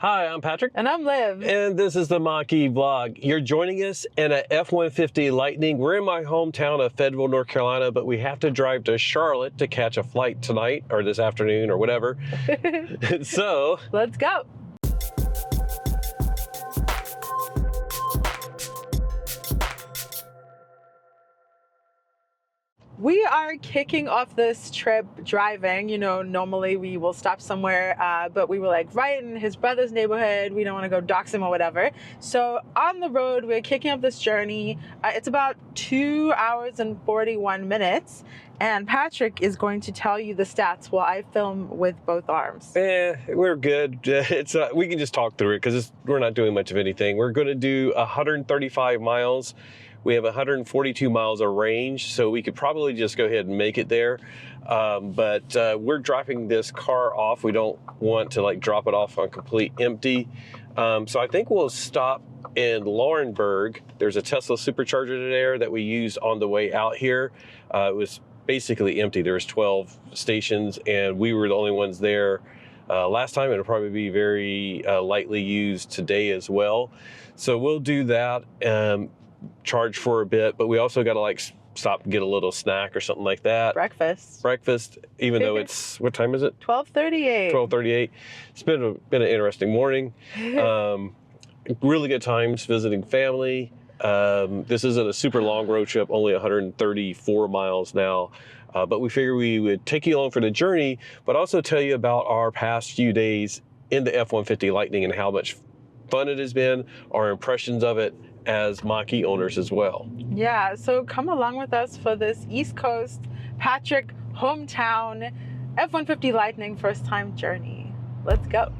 Hi, I'm Patrick. And I'm Liv. And this is the Mach-E vlog. You're joining us in a F-150 Lightning. We're in my hometown of Fayetteville, North Carolina, but we have to drive to Charlotte to catch a flight tonight or this afternoon or whatever. So let's go. We are kicking off this trip driving. You know, normally we will stop somewhere, but we were like right in his brother's neighborhood. We don't want to go dox him or whatever. So on the road, we're kicking off this journey. It's about 2 hours and 41 minutes. And Patrick is going to tell you the stats while I film with both arms. We're good. We can just talk through it because we're not doing much of anything. We're going to do 135 miles. We have 142 miles of range, so we could probably just go ahead and make it there. But we're dropping this car off. We don't want to drop it off on complete empty. So I think we'll stop in Laurenburg. There's a Tesla SuperCharger there that we used on the way out here. It was basically empty. There was 12 stations and we were the only ones there last time. It'll probably be very lightly used today as well. So we'll do that. Charge for a bit, but we also got to stop and get a little snack or something like that. Breakfast, even though it's, what time is it? 12:38. 12:38. It's been an interesting morning. Really good times visiting family. This isn't a super long road trip, only 134 miles now. But we figured we would take you along for the journey, but also tell you about our past few days in the F-150 Lightning and how much fun it has been, our impressions of it as Mach-E owners as well. Yeah, so come along with us for this East Coast, Patrick, hometown, F-150 Lightning first time journey. Let's go.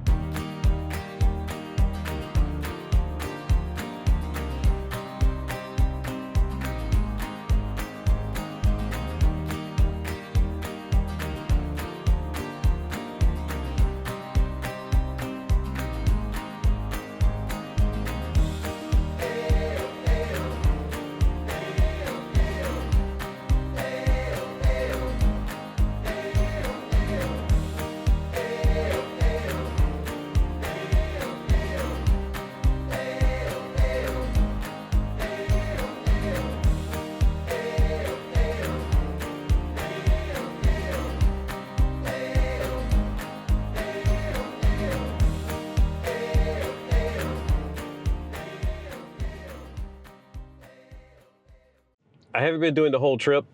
I haven't been doing the whole trip,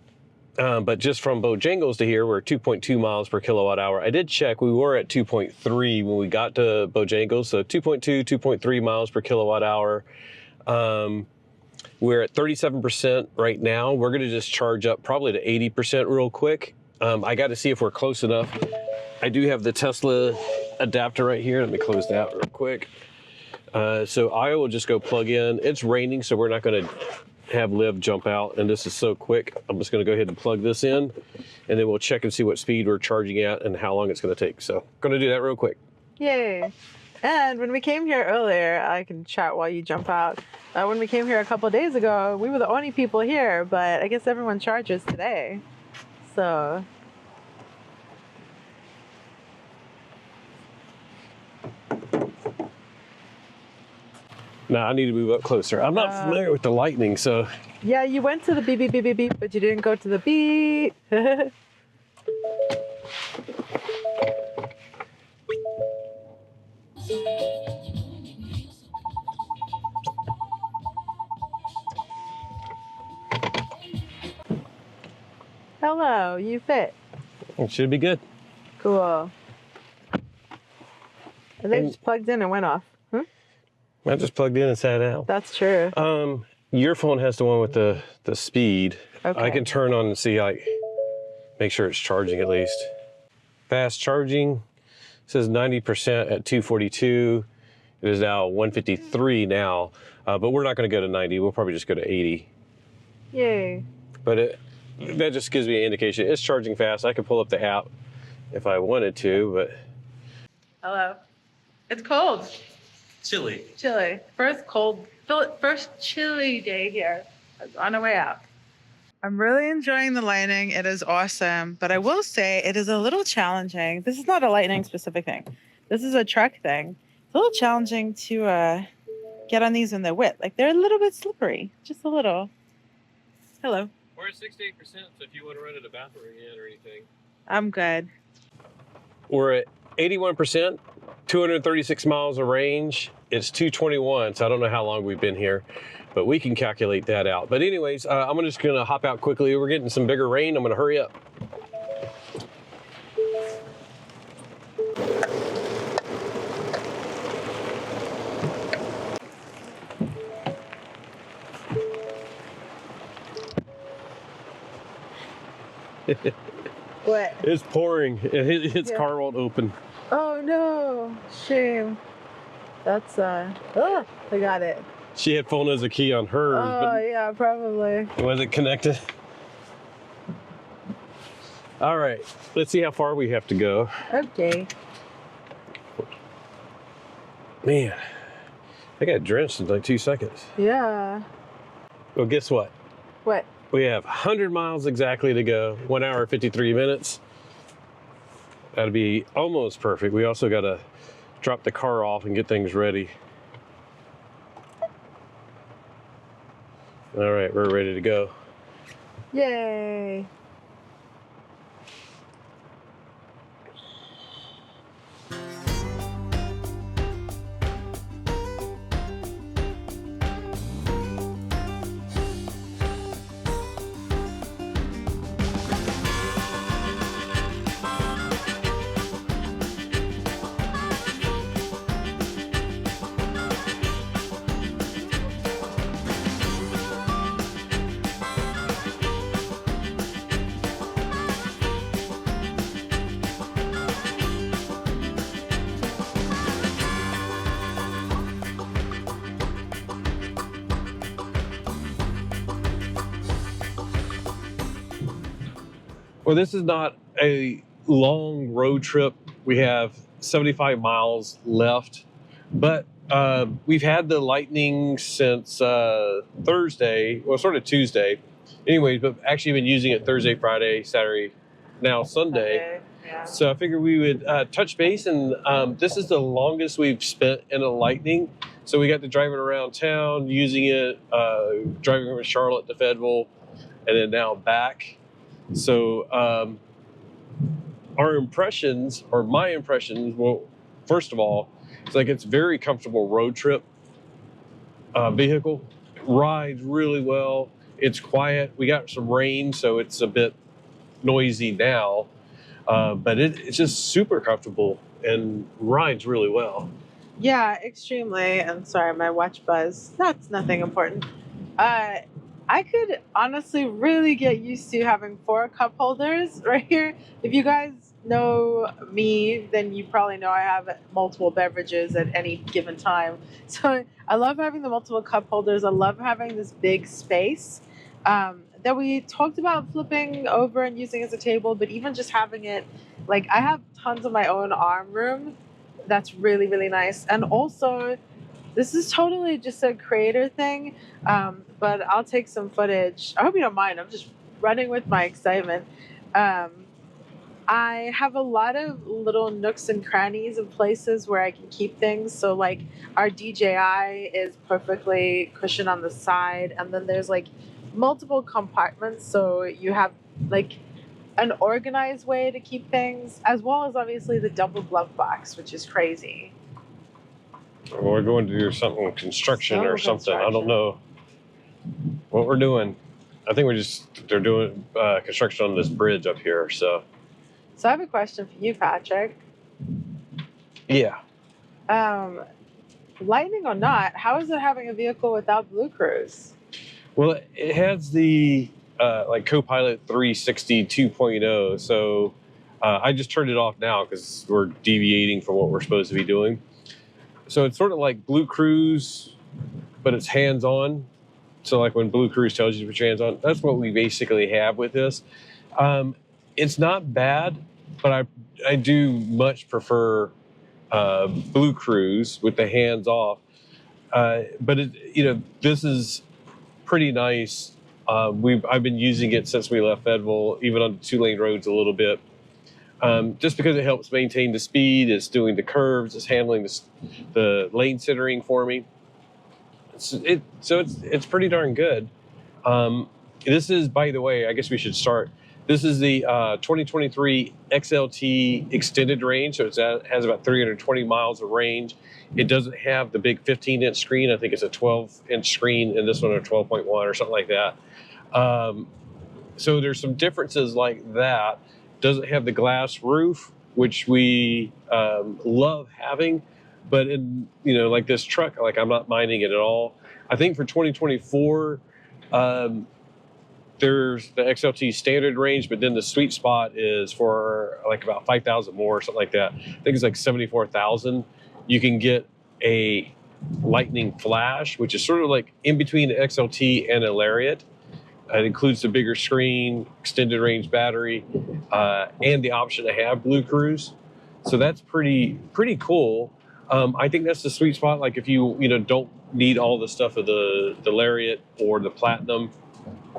but just from Bojangles to here, we're 2.2 miles per kilowatt hour. I did check, we were at 2.3 when we got to Bojangles, so 2.2, 2.3 miles per kilowatt hour. We're at 37% right now. We're gonna just charge up probably to 80% real quick. I got to see if we're close enough. I do have the Tesla adapter right here. Let me close that real quick. So I will just go plug in. It's raining, so we're not gonna have Liv jump out, and this is so quick. I'm just gonna go ahead and plug this in, and then we'll check and see what speed we're charging at and how long it's gonna take. So gonna do that real quick. Yay. And when we came here earlier, I can chat while you jump out. When we came here a couple days ago, we were the only people here, but I guess everyone charges today. So. No, I need to move up closer. I'm not familiar with the Lightning, so. Yeah, you went to the beep, beep, beep, beep, beep, but you didn't go to the beep. Hello, you fit. It should be good. Cool. And they just plugged in and went off. I just plugged in and sat out. That's true. Your phone has the one with the speed. Okay. I can turn on and see, make sure it's charging at least. Fast charging, it says 90% at 242. It is now 153 now, but we're not gonna go to 90. We'll probably just go to 80. Yay. But that just gives me an indication. It's charging fast. I could pull up the app if I wanted to, but. Hello. It's cold. Chilly. Chilly. First chilly day here. On our way out. I'm really enjoying the Lightning. It is awesome, but I will say it is a little challenging. This is not a Lightning specific thing. This is a truck thing. It's a little challenging to get on these when they're wet. Like they're a little bit slippery, just a little. Hello. We're at 68%, so if you want to run to the bathroom again or anything. I'm good. We're at 81%, 236 miles of range. It's 221, so I don't know how long we've been here, but we can calculate that out. But anyways, I'm just gonna hop out quickly. We're getting some bigger rain. I'm gonna hurry up. What? It's pouring. Its car won't open. Oh no, shame. That's oh, I got it. She had phone as a key on hers, Oh yeah, probably. but was it connected? All right, let's see how far we have to go. Okay. Man, I got drenched in like 2 seconds. Yeah. Well, guess what? What? We have 100 miles exactly to go, 1 hour, 53 minutes. That'll be almost perfect. We also got to drop the car off and get things ready. All right, we're ready to go. Yay. Well, this is not a long road trip. We have 75 miles left, but we've had the lightning since Thursday, well, sort of Tuesday. Anyways, but actually been using it Thursday, Friday, Saturday, now Sunday. Yeah. So I figured we would touch base, and this is the longest we've spent in a lightning. So we got to drive it around town, using it, driving from Charlotte to Fayetteville, and then now back. So our impressions, or my impressions, well, first of all, it's like it's a very comfortable road trip vehicle. It rides really well. It's quiet. We got some rain, so it's a bit noisy now, but it's just super comfortable and rides really well. Yeah, extremely. And sorry, my watch buzz. That's nothing important. I could honestly really get used to having 4 cup holders right here. If you guys know me, then you probably know I have multiple beverages at any given time. So I love having the multiple cup holders. I love having this big space that we talked about flipping over and using as a table, but even just having it, like I have tons of my own arm room. That's really, really nice. And also, this is totally just a creator thing, but I'll take some footage. I hope you don't mind. I'm just running with my excitement. I have a lot of little nooks and crannies and places where I can keep things. So like our DJI is perfectly cushioned on the side, and then there's like multiple compartments. So you have like an organized way to keep things, as well as obviously the double glove box, which is crazy. Well, we're going to do something construction or something. I don't know what we're doing. I think they're doing construction on this bridge up here. So I have a question for you, Patrick. Yeah. Lightning or not, how is it having a vehicle without Blue Cruise? Well, it has the like Copilot 360 2.0. So I just turned it off now because we're deviating from what we're supposed to be doing. So it's sort of like Blue Cruise, but it's hands-on. So like when Blue Cruise tells you to put your hands on, that's what we basically have with this. It's not bad, but I do much prefer Blue Cruise with the hands off. But this is pretty nice. I've been using it since we left Fayetteville, even on 2-lane roads a little bit. just because it helps maintain the speed. It's doing the curves. It's handling the lane centering for me. So it's pretty darn good. This is, by the way, I guess we should start. This is the 2023 XLT extended range, so it has about 320 miles of range. It doesn't have the big 15-inch screen. I think it's a 12-inch screen, and this one a 12.1 or something like that. So there's some differences like that. Doesn't have the glass roof, which we love having, but in like this truck, like I'm not minding it at all. I think for 2024. There's the XLT standard range, but then the sweet spot is for like about 5,000 more or something like that. I think it's like 74,000. You can get a Lightning Flash, which is sort of like in between the XLT and a Lariat. It includes the bigger screen, extended range battery, and the option to have Blue Cruise. So that's pretty cool. I think that's the sweet spot. Like if you don't need all the stuff of the Lariat or the Platinum,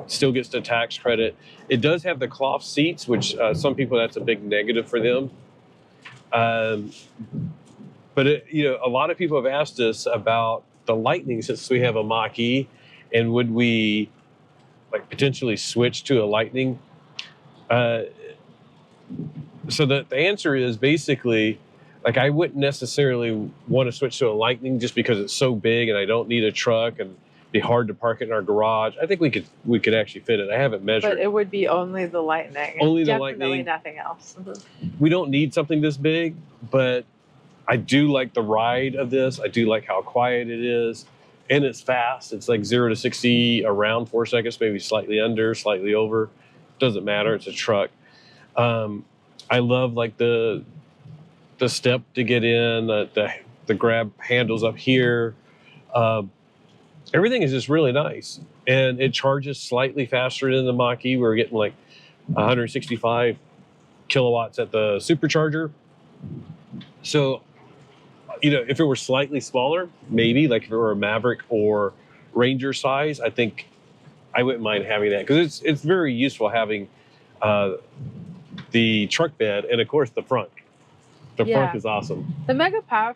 still gets the tax credit. It does have the cloth seats, which some people, that's a big negative for them. But a lot of people have asked us about the Lightning since we have a Mach-E, and would we like potentially switch to a Lightning? So the answer is basically, like, I wouldn't necessarily want to switch to a Lightning just because it's so big and I don't need a truck and be hard to park it in our garage. I think we could actually fit it. I haven't measured. But it would be only the Lightning. Only the Lightning. Definitely Lightning. Nothing else. We don't need something this big, but I do like the ride of this. I do like how quiet it is, and it's fast. It's like 0 to 60 around 4 seconds, maybe slightly under, slightly over. Doesn't matter. It's a truck. I love like the step to get in, the grab handles up here. Everything is just really nice, and it charges slightly faster than the Mach-E. We're getting like 165 kilowatts at the SuperCharger. So, if it were slightly smaller, maybe like if it were a Maverick or Ranger size, I think I wouldn't mind having that, because it's very useful having the truck bed and of course the front. The front is awesome. The Mega Power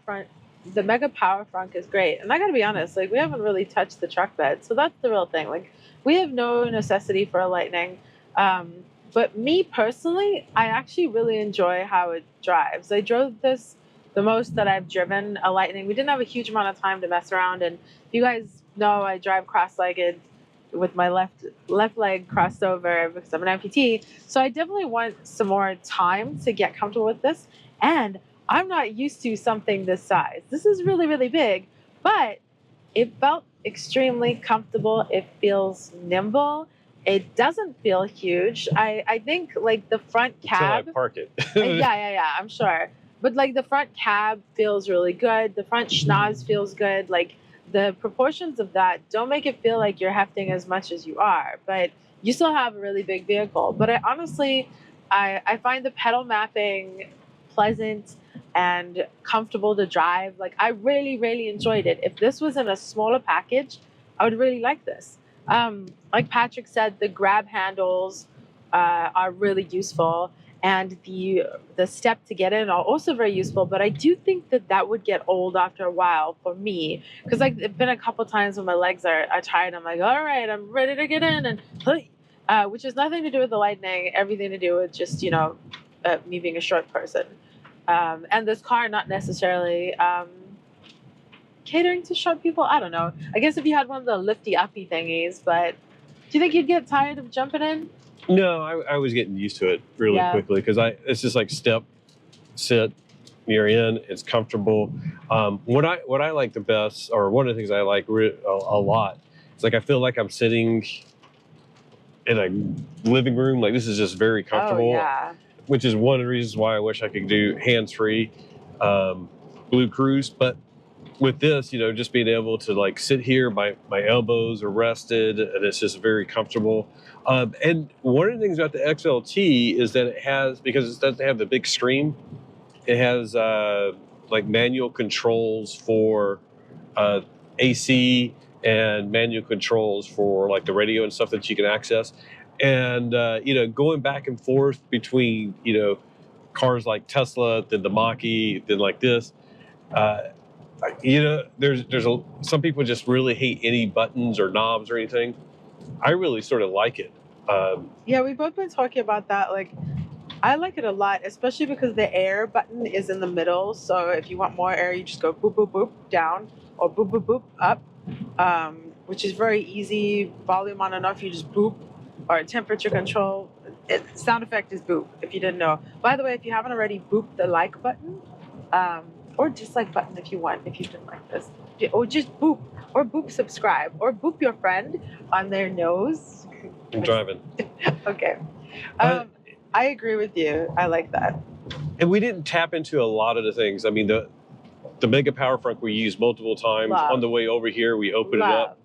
Front is great. And I gotta be honest, like, we haven't really touched the truck bed. So that's the real thing. Like, we have no necessity for a Lightning. But me personally, I actually really enjoy how it drives. I drove this the most that I've driven a Lightning. We didn't have a huge amount of time to mess around. And if you guys know, I drive cross-legged with my left leg crossed over because I'm an amputee. So I definitely want some more time to get comfortable with this. And I'm not used to something this size. This is really, really big, but it felt extremely comfortable. It feels nimble. It doesn't feel huge. I think like the front cab. Until I park it. yeah, I'm sure. But like the front cab feels really good. The front schnoz feels good. Like the proportions of that don't make it feel like you're hefting as much as you are, but you still have a really big vehicle. But I find the pedal mapping pleasant and comfortable to drive. Like, I really, really enjoyed it. If this was in a smaller package, I would really like this. Like Patrick said, the grab handles are really useful, and the step to get in are also very useful. But I do think that would get old after a while for me, because like it's been a couple times when my legs are tired. I'm like, all right, I'm ready to get in, and which has nothing to do with the Lightning, everything to do with just me being a short person. And this car not necessarily catering to short people. I don't know. I guess if you had one of the lifty uppy thingies, but do you think you'd get tired of jumping in? No, I was getting used to it really quickly, because it's just like step, sit, you're in, it's comfortable. What I like the best, or one of the things I like a lot, is like I feel like I'm sitting in a living room. Like, this is just very comfortable. Oh, yeah. Which is one of the reasons why I wish I could do hands-free Blue Cruise. But with this, just being able to like sit here, my elbows are rested, and it's just very comfortable. And one of the things about the XLT is that it has, because it doesn't have the big screen, it has like manual controls for AC and manual controls for like the radio and stuff that you can access. And, going back and forth between, cars like Tesla, then the Mach-E, then like this. Some people just really hate any buttons or knobs or anything. I really sort of like it. Yeah, we've both been talking about that. Like, I like it a lot, especially because the air button is in the middle. So if you want more air, you just go boop, boop, boop down or boop, boop, boop up, which is very easy. Volume on and off, you just boop, or temperature control. Sound effect is boop, if you didn't know. By the way, if you haven't already, boop the like button, or dislike button if you want, if you didn't like this. Or just boop, or boop subscribe, or boop your friend on their nose. I'm driving. Okay. I agree with you. I like that. And we didn't tap into a lot of the things. I mean, the Mega Power Front we used multiple times. Love. On the way over here, we opened Love. it up.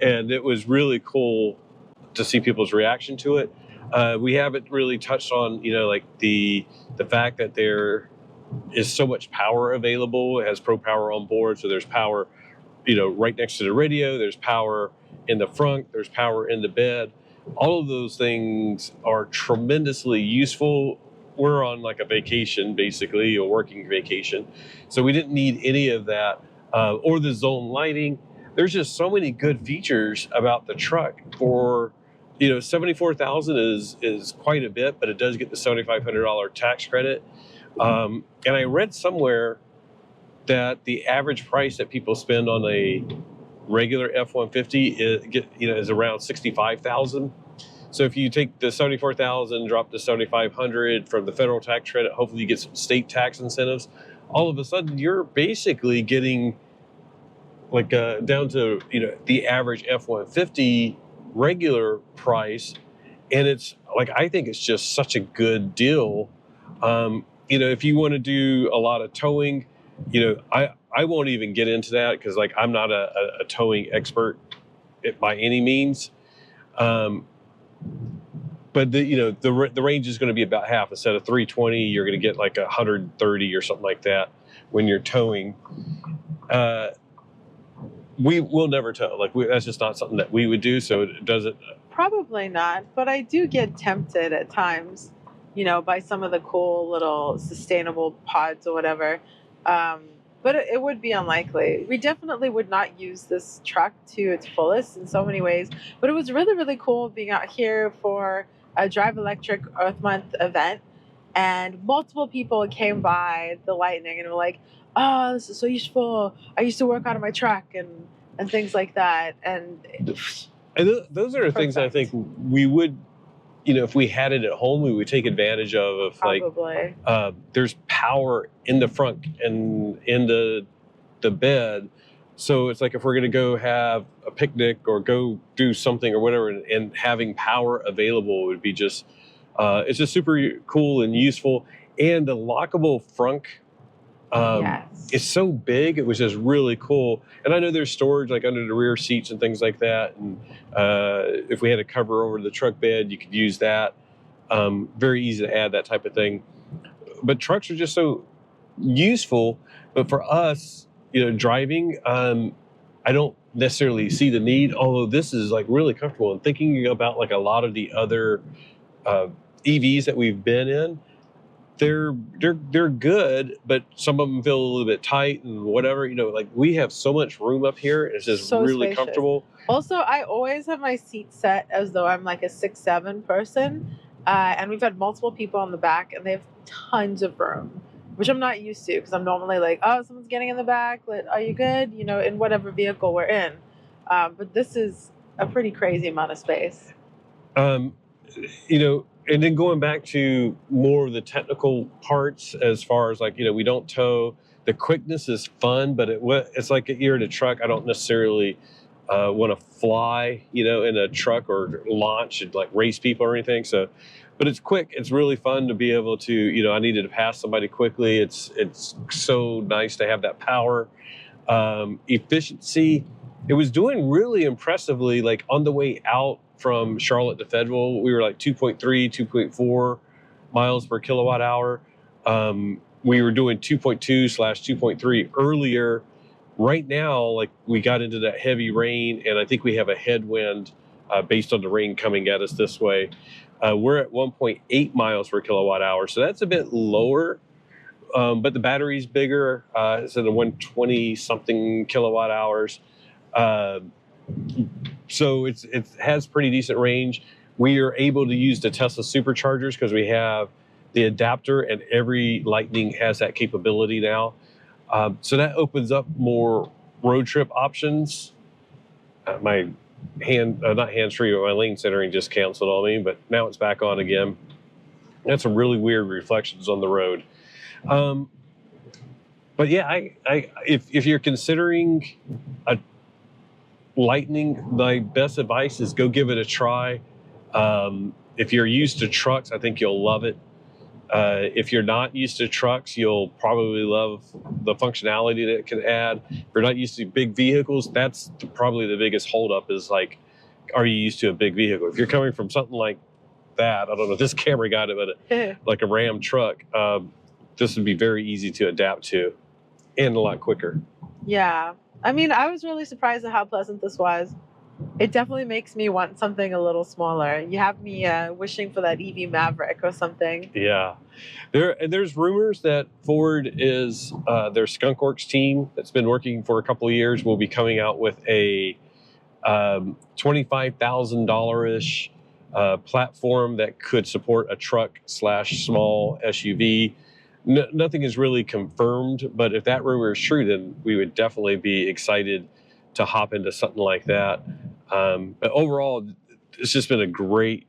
And it was really cool to see people's reaction to it. We haven't really touched on, like the fact that there is so much power available. It has Pro Power on board. So there's power, right next to the radio. There's power in the front. There's power in the bed. All of those things are tremendously useful. We're on like a vacation, basically, a working vacation. So we didn't need any of that, or the zone lighting. There's just so many good features about the truck. For, $74,000 is quite a bit, but it does get the $7,500 tax credit. And I read somewhere that the average price that people spend on a regular F-150 is around $65,000. So if you take the $74,000, drop the $7,500 from the federal tax credit, hopefully you get some state tax incentives. All of a sudden, you're basically getting like down to the average F-150 regular price, and it's like, I think it's just such a good deal. If you want to do a lot of towing, I won't even get into that because like I'm not a towing expert by any means. But the range is going to be about half. Instead of 320, you're going to get like 130 or something like that when you're towing. We will never tow. That's just not something that we would do. So it doesn't. Probably not, but I do get tempted at times, by some of the cool little sustainable pods or whatever. But it would be unlikely. We definitely would not use this truck to its fullest in so many ways. But it was really, really cool being out here for a Drive Electric Earth Month event. And multiple people came by the Lightning and were like, oh, this is so useful. I used to work out of my truck and things like that. And those are the things I think we would, if we had it at home, we would take advantage of. Probably. There's power in the front and in the bed. So it's like if we're going to go have a picnic or go do something or whatever, and having power available would be just, it's just super cool and useful. And the lockable frunk, yes. It's so big. It was just really cool. And I know there's storage like under the rear seats and things like that. And if we had a cover over the truck bed, you could use that. Very easy to add that type of thing. But trucks are just so useful. But for us, driving, I don't necessarily see the need, although this is like really comfortable. And thinking about like a lot of the other EVs that we've been in, they're good, but some of them feel a little bit tight and whatever. Like we have so much room up here. It's just so really spacious. Comfortable. Also, I always have my seat set as though I'm like a 6'7" person. And we've had multiple people on the back and they have tons of room, which I'm not used to because I'm normally like, oh, someone's getting in the back. Are you good? In whatever vehicle we're in. But this is a pretty crazy amount of space. And then going back to more of the technical parts, as far as like, we don't tow. The quickness is fun, but it's like you're in a truck. I don't necessarily want to fly, in a truck or launch and like race people or anything. So, but it's quick. It's really fun to be able to, I needed to pass somebody quickly. It's so nice to have that power. Efficiency, it was doing really impressively, like on the way out from Charlotte to Federal, we were like 2.3, 2.4 miles per kilowatt hour. We were doing 2.2/2.3 earlier. Right now, like we got into that heavy rain, and I think we have a headwind based on the rain coming at us this way. We're at 1.8 miles per kilowatt hour, so that's a bit lower, but the battery's bigger. It's at a 120 something kilowatt hours. So it has pretty decent range. We are able to use the Tesla SuperChargers because we have the adapter, and every Lightning has that capability now. So that opens up more road trip options. My not hands-free, but my lane centering just canceled on me, but now it's back on again. That's some really weird reflections on the road. But yeah, if you're considering a Lightning, my best advice is go give it a try. If you're used to trucks, I think you'll love it. If you're not used to trucks, you'll probably love the functionality that it can add. If you're not used to big vehicles, that's probably the biggest holdup is like, are you used to a big vehicle? If you're coming from something like that, I don't know if this camera got it, but like a Ram truck, this would be very easy to adapt to and a lot quicker. Yeah. I mean, I was really surprised at how pleasant this was. It definitely makes me want something a little smaller. You have me wishing for that EV Maverick or something. Yeah. There's rumors that Ford is, their Skunk Works team that's been working for a couple of years will be coming out with a $25,000-ish platform that could support a truck / small SUV. Nothing is really confirmed, but if that rumor is true, then we would definitely be excited to hop into something like that. But overall, it's just been a great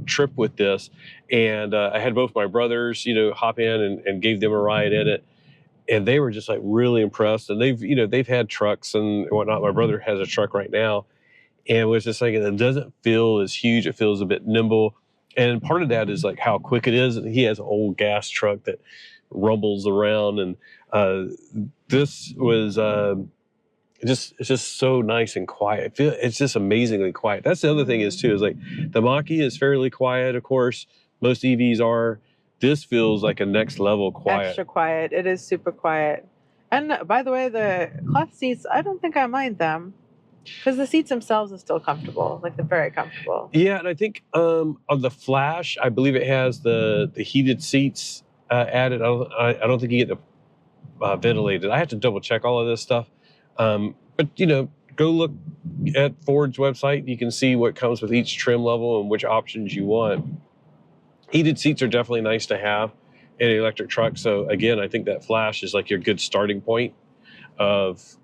trip with this. And I had both my brothers, hop in and gave them a ride in it. And they were just like really impressed. And they've had trucks and whatnot. My brother has a truck right now. And was just like, it doesn't feel as huge. It feels a bit nimble. And part of that is like how quick it is. And he has an old gas truck that rumbles around. And this was it's just so nice and quiet. It's just amazingly quiet. That's the other thing is too, is like the Mach-E is fairly quiet. Of course, most EVs are. This feels like a next level quiet. Extra quiet. It is super quiet. And by the way, the cloth seats, I don't think I mind them. Because the seats themselves are still comfortable, like they're very comfortable. Yeah, and I think on the Flash, I believe it has the heated seats added. I don't think you get the ventilated. I have to double check all of this stuff. But go look at Ford's website. You can see what comes with each trim level and which options you want. Heated seats are definitely nice to have in an electric truck. So again, I think that Flash is like your good starting point of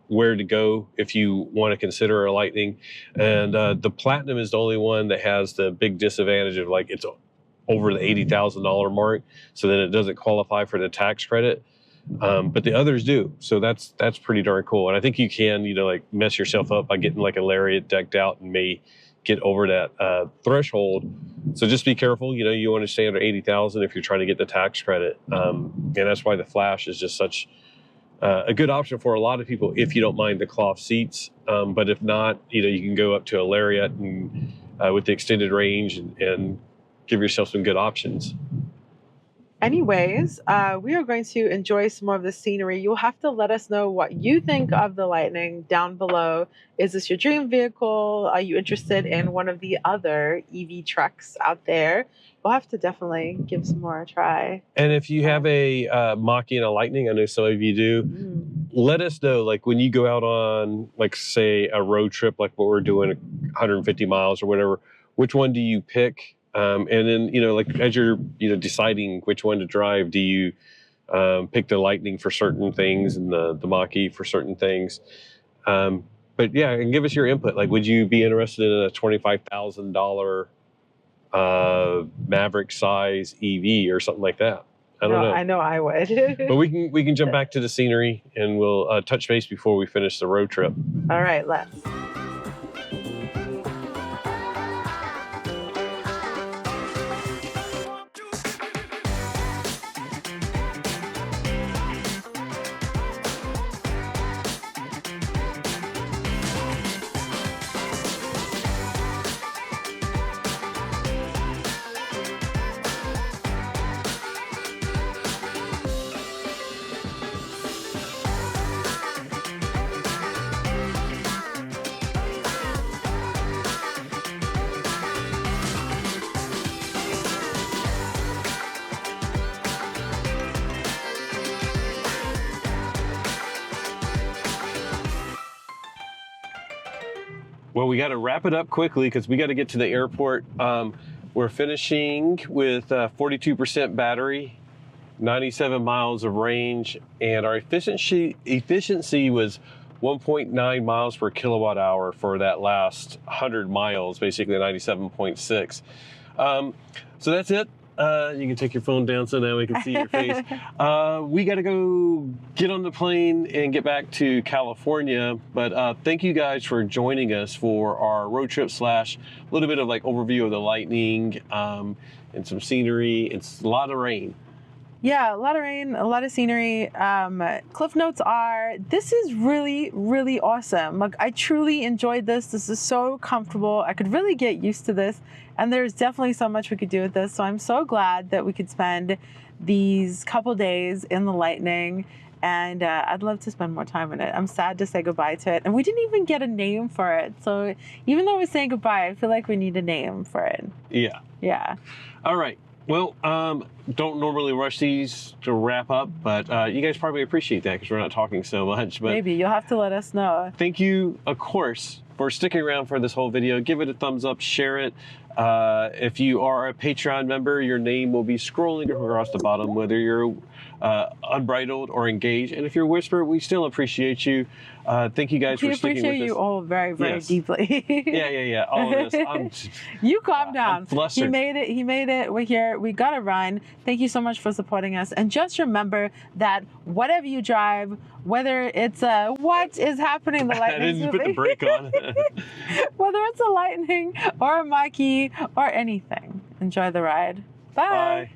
where to go if you want to consider a Lightning. And the Platinum is the only one that has the big disadvantage of like it's over the $80,000 mark, so that it doesn't qualify for the tax credit. But the others do, so that's pretty darn cool. And I think you can like mess yourself up by getting like a Lariat decked out and may get over that threshold. So just be careful. You want to stay under 80,000 if you're trying to get the tax credit. And that's why the Flash is just such a good option for a lot of people if you don't mind the cloth seats. But if not, you can go up to a Lariat and with the extended range and give yourself some good options. Anyways, we are going to enjoy some more of the scenery. You'll have to let us know what you think of the Lightning down below. Is this your dream vehicle? Are you interested in one of the other EV trucks out there? We'll have to definitely give some more a try. And if you have a Mach-E and a Lightning, I know some of you do, let us know, like when you go out on, like say a road trip, like what we're doing, 150 miles or whatever, which one do you pick? And then, like as you're, deciding which one to drive, do you pick the Lightning for certain things and the Mach-E for certain things? But yeah, and give us your input. Like, would you be interested in a $25,000 Maverick size EV or something like that? I don't know. I know I would. But we can jump back to the scenery and we'll touch base before we finish the road trip. All right, let's. Well, we got to wrap it up quickly because we got to get to the airport. We're finishing with 42% battery, 97 miles of range, and our efficiency was 1.9 miles per kilowatt hour for that last 100 miles, basically 97.6. So that's it. You can take your phone down so now we can see your face. We got to go get on the plane and get back to California. But thank you guys for joining us for our road trip / a little bit of like overview of the Lightning and some scenery. It's a lot of rain. Yeah, a lot of rain, a lot of scenery. Cliff notes are, this is really, really awesome. Like, I truly enjoyed this. This is so comfortable. I could really get used to this. And there's definitely so much we could do with this. So I'm so glad that we could spend these couple days in the Lightning. And I'd love to spend more time in it. I'm sad to say goodbye to it. And we didn't even get a name for it. So even though we're saying goodbye, I feel like we need a name for it. Yeah. Yeah. All right. Well, don't normally rush these to wrap up, but you guys probably appreciate that because we're not talking so much. But maybe you'll have to let us know. Thank you, of course, for sticking around for this whole video. Give it a thumbs up, share it. If you are a Patreon member, your name will be scrolling across the bottom, whether you're unbridled or engaged. And if you're Whisper, we still appreciate you. Thank you guys for sticking with us. We appreciate you all very, very deeply. Yeah. All of this. You calm down. I'm flustered. He made it. We're here. We got a run. Thank you so much for supporting us. And just remember that whatever you drive, whether it's what is happening, the Lightning. I didn't put the brake on. Whether it's a Lightning or a Mach-E or anything, enjoy the ride. Bye. Bye.